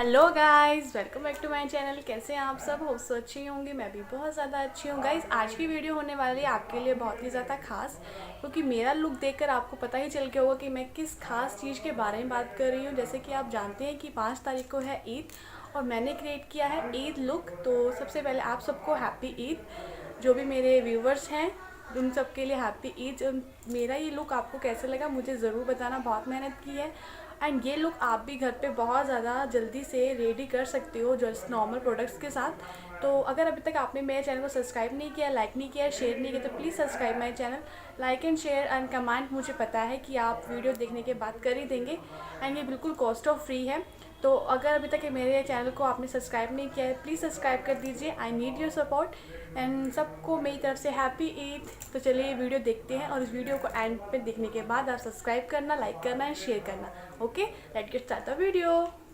Hello guys, welcome back to my channel. कैसे हैं आप सब? हो सो अच्छी होंगे, मैं भी बहुत ज़्यादा अच्छी हूँ। गाइस, आज की वीडियो होने वाली है आपके लिए बहुत ही ज़्यादा खास, क्योंकि मेरा लुक देखकर आपको पता ही चल गया होगा कि मैं किस खास चीज़ के बारे में बात कर रही हूँ। जैसे कि आप जानते हैं कि 5 तारीख को है ईद और मैंने क्रिएट किया है ईद लुक। तो सबसे पहले आप सबको हैप्पी ईद। जो भी मेरे व्यूवर्स हैं उन सब के लिए हैप्पी ईद। मेरा ये लुक आपको कैसे लगा मुझे ज़रूर बताना। बहुत मेहनत की है एंड ये लुक आप भी घर पे बहुत ज़्यादा जल्दी से रेडी कर सकते हो जस्ट नॉर्मल प्रोडक्ट्स के साथ। तो अगर अभी तक आपने मेरे चैनल को सब्सक्राइब नहीं किया, लाइक नहीं किया, शेयर नहीं किया, तो please subscribe my channel, like and share and comment. मुझे पता है कि आप वीडियो देखने के बाद कर ही देंगे एंड ये बिल्कुल कॉस्ट ऑफ फ्री है। तो अगर अभी तक मेरे चैनल को आपने सब्सक्राइब नहीं किया है, प्लीज़ सब्सक्राइब कर दीजिए। I need your support and सबको मेरी तरफ से हैप्पी ईद। तो चलिए वीडियो देखते हैं और इस वीडियो को एंड पे देखने के बाद आप सब्सक्राइब करना, लाइक करना एंड शेयर करना। Okay, let's get start the video.